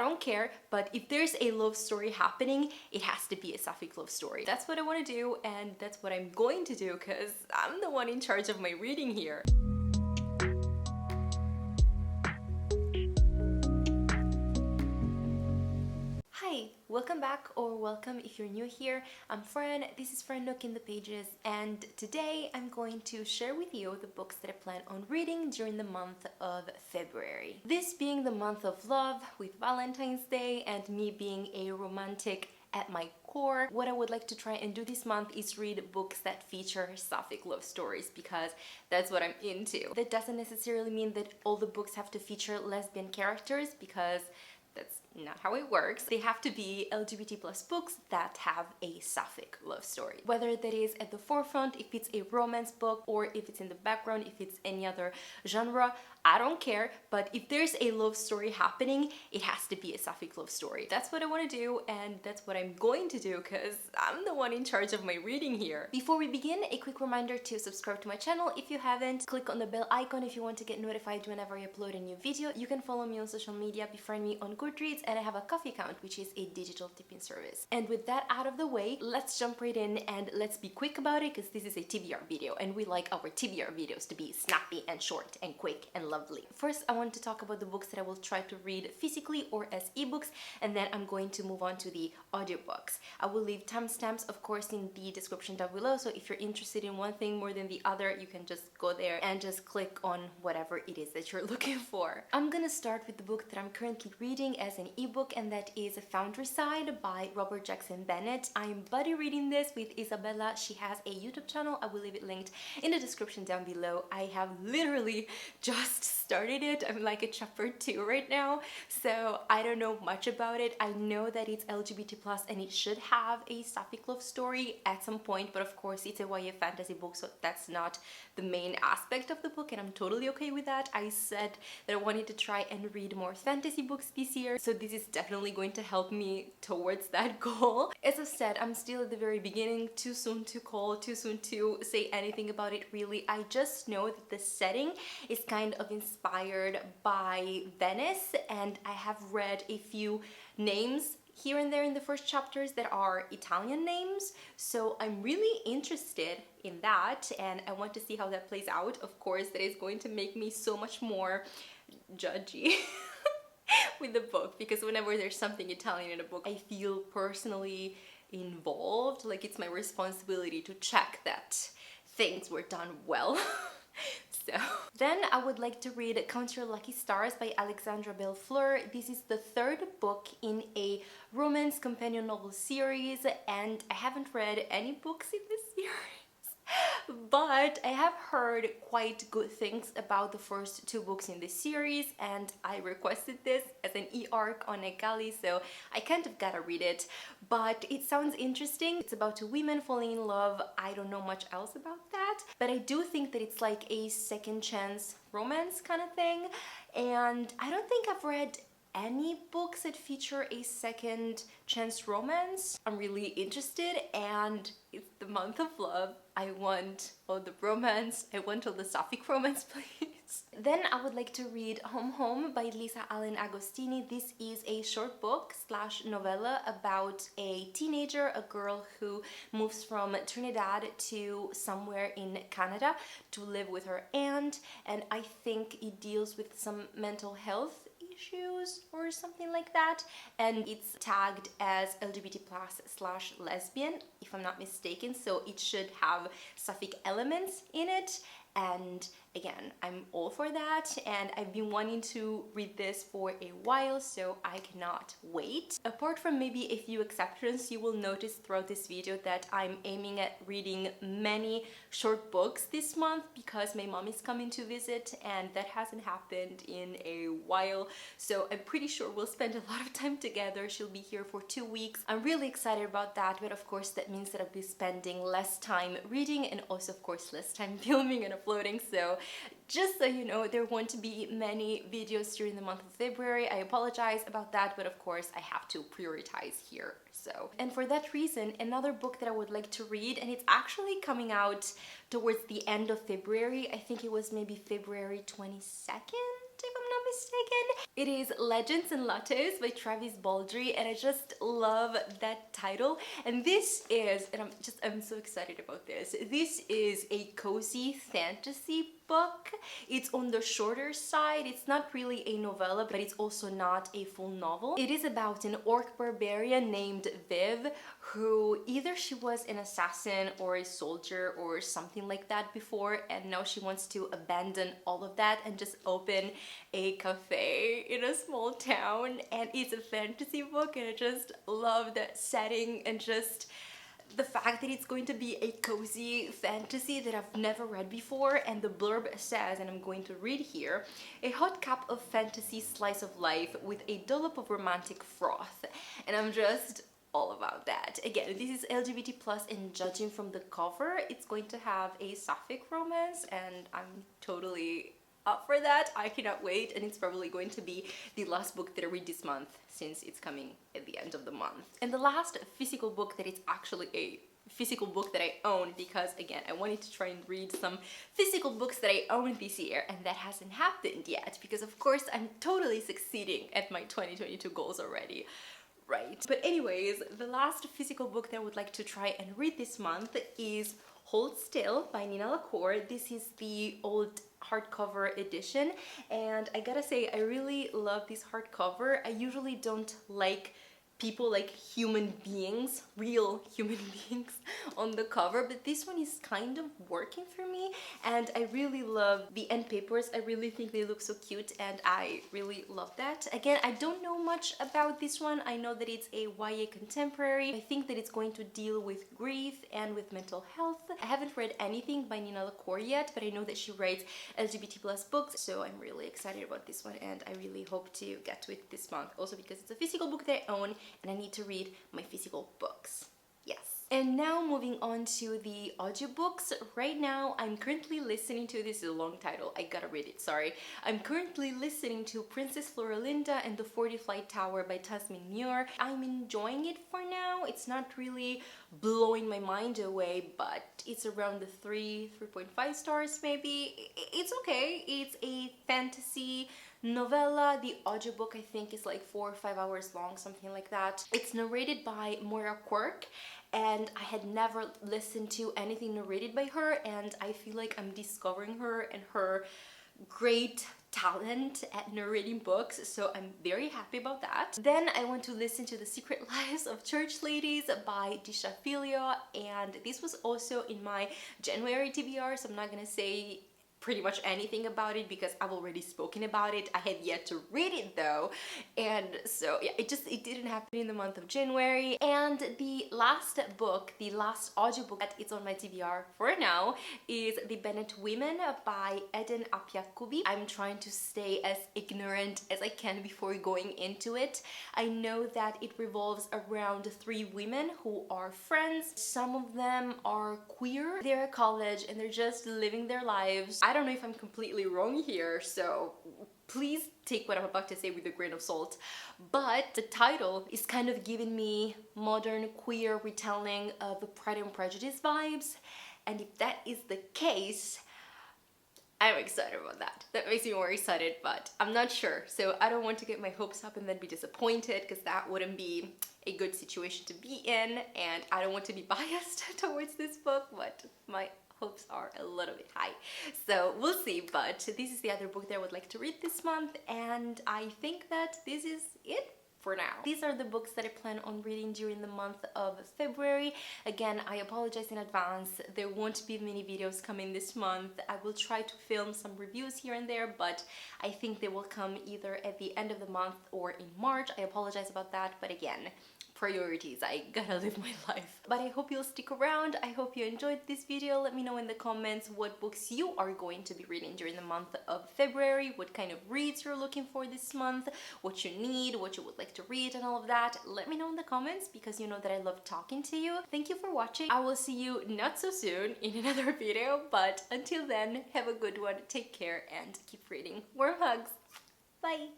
don't care, but if there's a love story happening, it has to be a sapphic love story. That's what I want to do, and that's what I'm going to do because I'm the one in charge of my reading here. Hi, welcome back, or welcome if you're new here. I'm Fran, this is Fran Nook in the Pages, and today I'm going to share with you the books that I plan on reading during the month of February. This being the month of love with Valentine's Day and me being a romantic at my core, what I would like to try and do this month is read books that feature sapphic love stories because that's what I'm into. That doesn't necessarily mean that all the books have to feature lesbian characters because that's not how it works. They have to be LGBT plus books that have a sapphic love story. Whether that is at the forefront, if it's a romance book, or if it's in the background, if it's any other genre, I don't care. But if there's a love story happening, it has to be a sapphic love story. That's what I want to do, and that's what I'm going to do because I'm the one in charge of my reading here. Before we begin, a quick reminder to subscribe to my channel if you haven't. Click on the bell icon if you want to get notified whenever I upload a new video. You can follow me on social media, befriend me on Goodreads, and I have a coffee account, which is a digital tipping service. And with that out of the way, let's jump right in and let's be quick about it because this is a TBR video and we like our TBR videos to be snappy and short and quick and lovely. First, I want to talk about the books that I will try to read physically or as ebooks, and then I'm going to move on to the audiobooks. I will leave timestamps, of course, in the description down below, so if you're interested in one thing more than the other, you can just go there and just click on whatever it is that you're looking for. I'm gonna start with the book that I'm currently reading as an ebook, and that is Founderside by Robert Jackson Bennett. I'm buddy reading this with Isabella. She has a YouTube channel. I will leave it linked in the description down below. I have literally just started it. I'm like a chapter 2 right now, so I don't know much about it. I know that it's LGBT plus and it should have a sapphic love story at some point, but of course it's a YA fantasy book, so that's not the main aspect of the book, and I'm totally okay with that. I said that I wanted to try and read more fantasy books this year, so this is definitely going to help me towards that goal. As I said, I'm still at the very beginning, too soon to call, too soon to say anything about it really. I just know that the setting is kind of inspired by Venice, and I have read a few names here and there in the first chapters that are Italian names, so I'm really interested in that and I want to see how that plays out. Of course, that is going to make me so much more judgy with the book, because whenever there's something Italian in a book, I feel personally involved, like it's my responsibility to check that things were done well. So then I would like to read Count Your Lucky Stars by Alexandra Bellefleur. This is the third book in a romance companion novel series, and I haven't read any books in this series, but I have heard quite good things about the first 2 books in the series, and I requested this as an e-arc on NetGalley, so I kind of gotta read it. But it sounds interesting. It's about 2 women falling in love. I don't know much else about that, but I do think that it's like a second chance romance kind of thing, and I don't think I've read any books that feature a second chance romance. I'm really interested, and it's the month of love. I want all the romance. I want all the sapphic romance, please. Then I would like to read Home Home by Lisa Allen Agostini. This is a short book slash novella about a teenager, a girl who moves from Trinidad to somewhere in Canada to live with her aunt, and I think it deals with some mental health issues or something like that, and it's tagged as LGBT plus slash lesbian if I'm not mistaken, so it should have sapphic elements in it. And again, I'm all for that, and I've been wanting to read this for a while, so I cannot wait. Apart from maybe a few exceptions, you will notice throughout this video that I'm aiming at reading many short books this month because my mom is coming to visit, and that hasn't happened in a while, so I'm pretty sure we'll spend a lot of time together. She'll be here for 2 weeks. I'm really excited about that, but of course that means that I'll be spending less time reading and also of course less time filming and uploading, so just so you know, there won't be many videos during the month of February. I apologize about that, but of course I have to prioritize here. So, and for that reason, another book that I would like to read, and it's actually coming out towards the end of February. I think it was maybe February 22nd, if I'm not mistaken. It is Legends and Lattes by Travis Baldry, and I just love that title. And this is, and I'm so excited about this. This is a cozy fantasy book. It's on the shorter side. It's not really a novella, but it's also not a full novel. It is about an orc barbarian named Viv, who either she was an assassin or a soldier or something like that before, and now she wants to abandon all of that and just open a cafe in a small town. And it's a fantasy book, and I just love that setting and just the fact that it's going to be a cozy fantasy that I've never read before. And the blurb says, and I'm going to read here, a hot cup of fantasy slice of life with a dollop of romantic froth. And I'm just all about that. Again, this is LGBT plus, and judging from the cover, it's going to have a sapphic romance, and I'm totally up for that. I cannot wait, and it's probably going to be the last book that I read this month, since it's coming at the end of the month. And the last physical book that is actually a physical book that I own, because again, I wanted to try and read some physical books that I own this year, and that hasn't happened yet, because of course I'm totally succeeding at my 2022 goals already. Right. But anyways, the last physical book that I would like to try and read this month is Hold Still by Nina LaCour. This is the old hardcover edition, and I gotta say, I really love this hardcover. I usually don't like people like human beings, real human beings on the cover, but this one is kind of working for me, and I really love the end papers. I really think they look so cute, and I really love that. Again, I don't know much about this one. I know that it's a YA contemporary. I think that it's going to deal with grief and with mental health. I haven't read anything by Nina LaCour yet, but I know that she writes LGBT plus books, so I'm really excited about this one, and I really hope to get to it this month, also because it's a physical book that I own, and I need to read my physical books. Yes. And now moving on to the audiobooks. Right now I'm currently listening to, this is a long title, I gotta read it, sorry. I'm currently listening to Princess Floralinda and the 40 Flight Tower by Tasmin Muir. I'm enjoying it for now. It's not really blowing my mind away, but it's around the 3.5 stars maybe. It's okay. It's a fantasy novella. The audiobook I think is like 4 or 5 hours long, something like that. It's narrated by Moira Quirk, and I had never listened to anything narrated by her, and I feel like I'm discovering her and her great talent at narrating books, so I'm very happy about that. Then I went to listen to The Secret Lives of Church Ladies by Disha Filio, and this was also in my January TBR, so I'm not gonna say pretty much anything about it because I've already spoken about it. I had yet to read it though, and so yeah, it didn't happen in the month of January. And the last book, the last audiobook that is on my TBR for now is The Bennett Women by Eden Appiakubi. I'm trying to stay as ignorant as I can before going into it. I know that it revolves around 3 women who are friends. Some of them are queer. They're at college and they're just living their lives. I don't know if I'm completely wrong here, so please take what I'm about to say with a grain of salt, but the title is kind of giving me modern queer retelling of Pride and Prejudice vibes, and if that is the case, I'm excited about that. That makes me more excited, but I'm not sure, so I don't want to get my hopes up and then be disappointed, because that wouldn't be a good situation to be in, and I don't want to be biased towards this book, but my hopes are a little bit high, so we'll see. But this is the other book that I would like to read this month, and I think that this is it for now. These are the books that I plan on reading during the month of February. Again, I apologize in advance, there won't be many videos coming this month. I will try to film some reviews here and there, but I think they will come either at the end of the month or in March. I apologize about that, but again, priorities, I gotta live my life. But I hope you'll stick around. I hope you enjoyed this video. Let me know in the comments what books you are going to be reading during the month of February, what kind of reads you're looking for this month, what you need, what you would like to read, and all of that. Let me know in the comments, because you know that I love talking to you. Thank you for watching. I will see you not so soon in another video, but until then, have a good one, take care, and keep reading. Warm hugs. Bye.